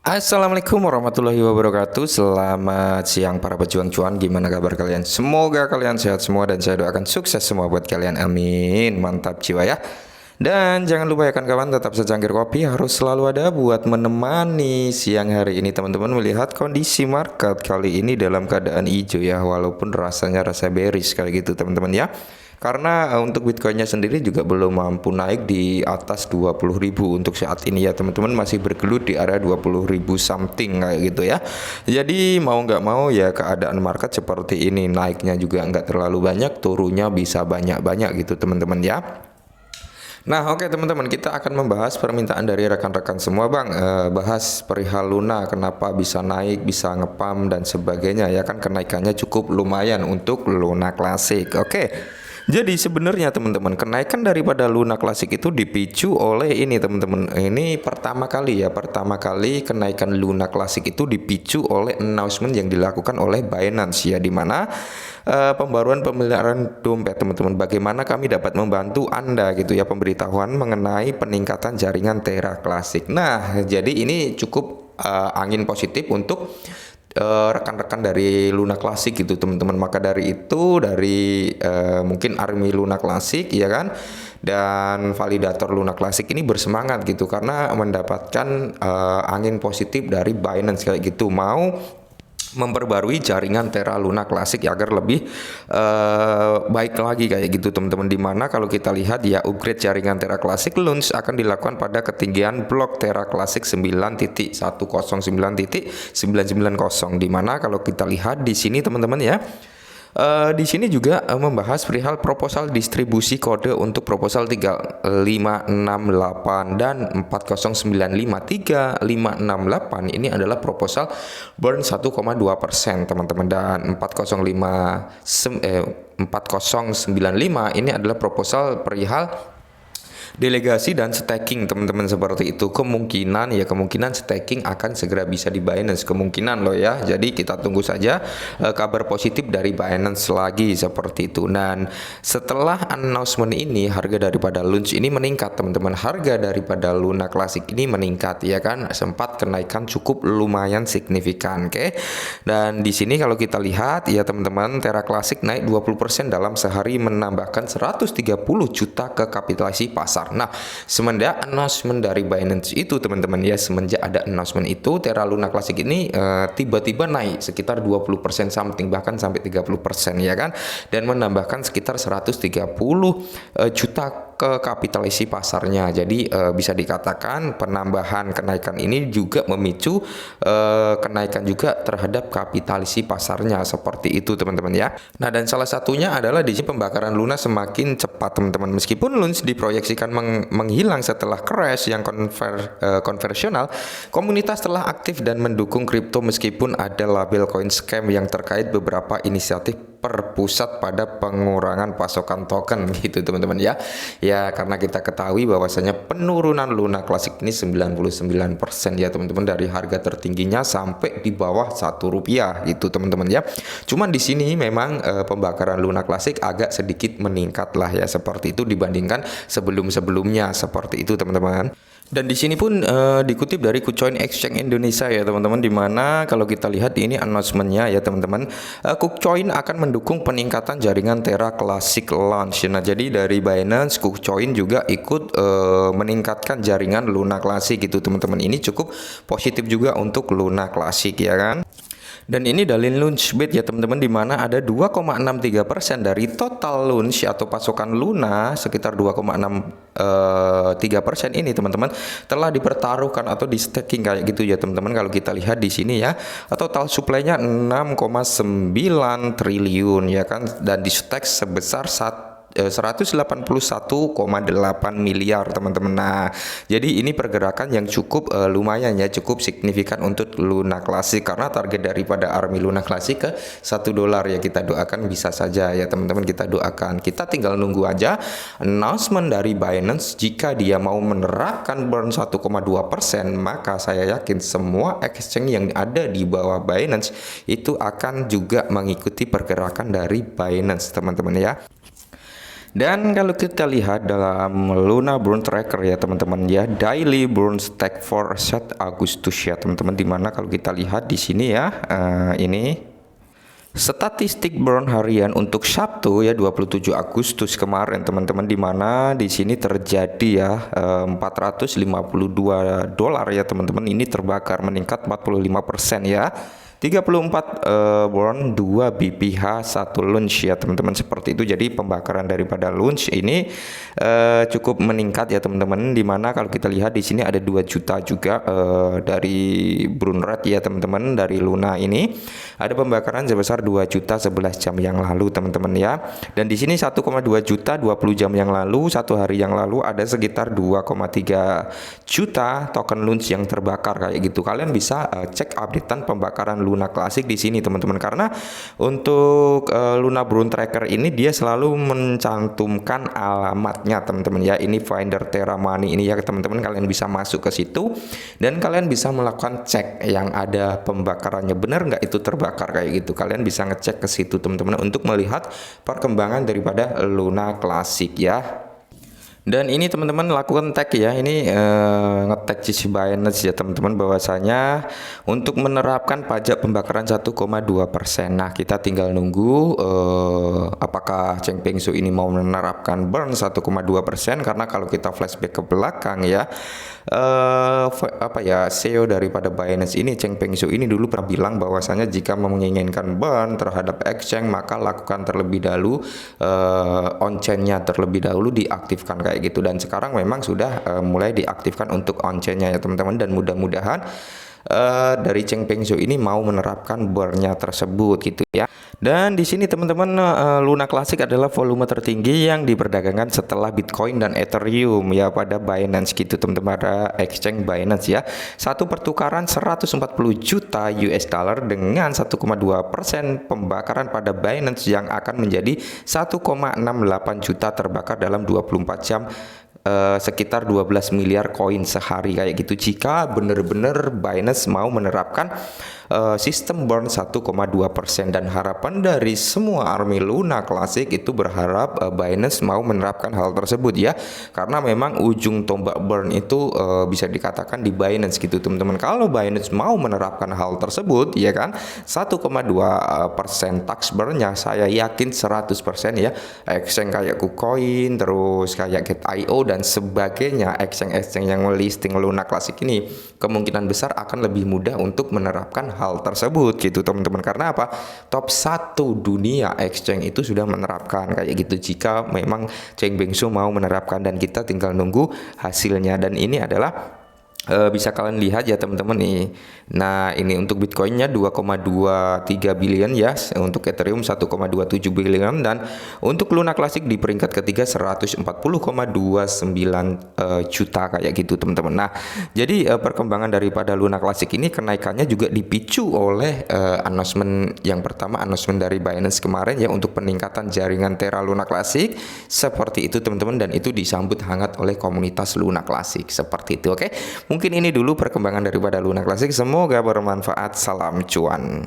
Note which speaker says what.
Speaker 1: Assalamualaikum warahmatullahi wabarakatuh. Selamat siang para pejuang cuan. Gimana kabar kalian? Semoga kalian sehat semua dan saya doakan sukses semua buat kalian. Amin. Mantap jiwa ya. Dan jangan lupa ya kawan, tetap secangkir kopi harus selalu ada buat menemani siang hari ini teman-teman melihat kondisi market kali ini dalam keadaan hijau ya, walaupun rasanya rasa bearish kayak gitu teman-teman ya. Karena untuk Bitcoinnya sendiri juga belum mampu naik di atas 20.000 untuk saat ini ya teman-teman, masih bergelut di area 20.000 something kayak gitu ya. Jadi mau nggak mau ya keadaan market seperti ini, naiknya juga nggak terlalu banyak, turunnya bisa banyak-banyak gitu teman-teman ya. Nah, oke teman-teman, kita akan membahas permintaan dari rekan-rekan semua Bang. Bahas perihal Luna, kenapa bisa naik, bisa ngepam dan sebagainya ya kan, kenaikannya cukup lumayan untuk Luna Classic. Oke. Jadi sebenarnya teman-teman, kenaikan daripada Luna Classic itu dipicu oleh ini teman-teman. Ini pertama kali kenaikan Luna Classic itu dipicu oleh announcement yang dilakukan oleh Binance ya, di mana pembaruan pemeliharaan dompet teman-teman. Bagaimana kami dapat membantu Anda gitu ya, pemberitahuan mengenai peningkatan jaringan Terra Classic. Nah, jadi ini cukup angin positif untuk rekan-rekan dari Luna Classic gitu teman-teman. Maka dari itu dari mungkin Army Luna Classic ya kan, dan validator Luna Classic ini bersemangat gitu karena mendapatkan angin positif dari Binance kayak gitu, mau memperbarui jaringan Terra Luna Classic ya, agar lebih baik lagi kayak gitu teman-teman. Dimana kalau kita lihat ya, upgrade jaringan Terra Classic launch akan dilakukan pada ketinggian blok Terra Classic 9.109.990, dimana kalau kita lihat di sini teman-teman ya, di sini juga membahas perihal proposal distribusi kode untuk proposal 3568 dan 40953. 3568 ini adalah proposal burn 1,2% teman-teman, dan 4095 ini adalah proposal perihal delegasi dan staking teman-teman, seperti itu. Kemungkinan staking akan segera bisa di Binance, kemungkinan loh ya. Jadi kita tunggu saja kabar positif dari Binance lagi seperti itu. Dan setelah announcement ini, harga daripada launch ini meningkat teman-teman. Harga daripada Luna Classic ini meningkat ya kan, sempat kenaikan cukup lumayan signifikan. Oke. Dan di sini kalau kita lihat ya teman-teman, Terra Classic naik 20% dalam sehari, menambahkan 130 juta ke kapitalisasi pasar. Nah, semenjak announcement dari Binance itu teman-teman ya, semenjak ada announcement itu, Terra Luna Classic ini tiba-tiba naik sekitar 20% something, bahkan sampai 30% ya kan, dan menambahkan sekitar 130 juta ke kapitalisasi pasarnya. Jadi bisa dikatakan penambahan kenaikan ini juga memicu kenaikan juga terhadap kapitalisasi pasarnya, seperti itu teman-teman ya. Nah, dan salah satunya adalah di sini pembakaran Luna semakin cepat teman-teman. Meskipun launch diproyeksikan menghilang setelah crash yang konversional, komunitas telah aktif dan mendukung kripto meskipun ada label coin scam yang terkait beberapa inisiatif perpusat pada pengurangan pasokan token gitu teman-teman ya. Ya, karena kita ketahui bahwasanya penurunan Luna Classic ini 99% ya teman-teman, dari harga tertingginya sampai di bawah Rp1 gitu teman-teman ya. Cuman di sini memang pembakaran Luna Classic agak sedikit meningkat lah ya, seperti itu dibandingkan sebelum-sebelumnya, seperti itu teman-teman. Dan di sini pun dikutip dari KuCoin Exchange Indonesia ya teman-teman, dimana kalau kita lihat ini announcementnya ya teman-teman, KuCoin akan mendukung peningkatan jaringan Terra Classic launch. Nah, jadi dari Binance, KuCoin juga ikut meningkatkan jaringan Luna Classic gitu teman-teman. Ini cukup positif juga untuk Luna Classic ya kan. Dan ini dalil Launchbit ya teman-teman, di mana ada 2,63% dari total launch atau pasokan Luna, sekitar 2,63% ini teman-teman telah dipertaruhkan atau di staking kayak gitu ya teman-teman. Kalau kita lihat di sini ya, total supply-nya 6,9 triliun ya kan, dan di stake sebesar 181,8 miliar teman-teman. Nah, jadi ini pergerakan yang cukup lumayan ya, cukup signifikan untuk Luna Classic, karena target daripada Army Luna Classic ke $1 ya. Kita doakan bisa saja ya teman-teman, kita doakan. Kita tinggal nunggu aja announcement dari Binance. Jika dia mau menerapkan burn 1,2%, maka saya yakin semua exchange yang ada di bawah Binance itu akan juga mengikuti pergerakan dari Binance teman-teman ya. Dan kalau kita lihat dalam Luna Burn Tracker ya teman-teman ya, daily burn stack for set Agustus ya teman-teman, dimana kalau kita lihat di sini ya, ini statistik burn harian untuk Sabtu ya 27 Agustus kemarin teman-teman, dimana di sini terjadi ya $452 ya teman-teman, ini terbakar meningkat 45% ya. 34 burn 2 BPH 1 lunch ya teman-teman, seperti itu. Jadi pembakaran daripada lunch ini cukup meningkat ya teman-teman, dimana kalau kita lihat di sini ada 2 juta juga dari burn rate ya teman-teman. Dari Luna ini ada pembakaran sebesar 2 juta 11 jam yang lalu teman-teman ya. Dan di sini 1,2 juta 20 jam yang lalu, 1 hari yang lalu ada sekitar 2,3 juta token lunch yang terbakar kayak gitu. Kalian bisa cek updatean pembakaran Luna Classic di sini teman-teman, karena untuk Luna Burn Tracker ini dia selalu mencantumkan alamatnya teman-teman ya. Ini Finder Terra Money ini ya teman-teman, kalian bisa masuk ke situ dan kalian bisa melakukan cek yang ada pembakarannya benar nggak itu terbakar kayak gitu. Kalian bisa ngecek ke situ teman-teman untuk melihat perkembangan daripada Luna Classic ya. Dan ini teman-teman lakukan tag ya, ini nge-tag CC Binance ya teman-teman, bahwasanya untuk menerapkan pajak pembakaran 1,2%. Nah, kita tinggal nunggu apakah Cheng Peng Su ini mau menerapkan burn 1,2%, karena kalau kita flashback ke belakang ya, CEO daripada Binance ini, Cheng Peng Su ini dulu pernah bilang bahwasanya jika menginginkan burn terhadap exchange maka lakukan terlebih dahulu on-chain-nya terlebih dahulu diaktifkan kayak gitu. Dan sekarang memang sudah mulai diaktifkan untuk on-chain-nya ya teman-teman, dan mudah-mudahan dari Cheng Peng Su ini mau menerapkan burn-nya tersebut gitu ya. Dan di sini teman-teman, Luna Classic adalah volume tertinggi yang diperdagangkan setelah Bitcoin dan Ethereum ya pada Binance gitu teman-teman, pada exchange Binance ya. Satu pertukaran 140 juta US dollar dengan 1,2% pembakaran pada Binance yang akan menjadi 1,68 juta terbakar dalam 24 jam, sekitar 12 miliar koin sehari kayak gitu, jika benar-benar Binance mau menerapkan sistem burn 1,2%. Dan harapan dari semua army Luna Classic itu berharap Binance mau menerapkan hal tersebut ya, karena memang ujung tombak burn itu bisa dikatakan di Binance gitu teman-teman. Kalau Binance mau menerapkan hal tersebut ya kan, 1,2% tax burn-nya saya yakin 100% ya, exchange kayak KuCoin, terus kayak Get.io dan sebagainya, exchange yang melisting Luna Classic ini kemungkinan besar akan lebih mudah untuk menerapkan hal tersebut gitu teman-teman. Karena apa? Top 1 dunia exchange itu sudah menerapkan kayak gitu, jika memang Cheng Peng Su mau menerapkan, dan kita tinggal nunggu hasilnya. Dan ini adalah bisa kalian lihat ya teman-teman nih. Nah, ini untuk Bitcoinnya 2,23 billion ya, untuk Ethereum 1,27 billion, dan untuk Luna Classic di peringkat ketiga 140,29 juta kayak gitu teman-teman. Nah, jadi perkembangan daripada Luna Classic ini kenaikannya juga dipicu oleh announcement yang pertama, announcement dari Binance kemarin ya, untuk peningkatan jaringan Terra Luna Classic seperti itu teman-teman, dan itu disambut hangat oleh komunitas Luna Classic seperti itu. Oke, mungkin ini dulu perkembangan daripada Luna Classic, semoga bermanfaat. Salam cuan.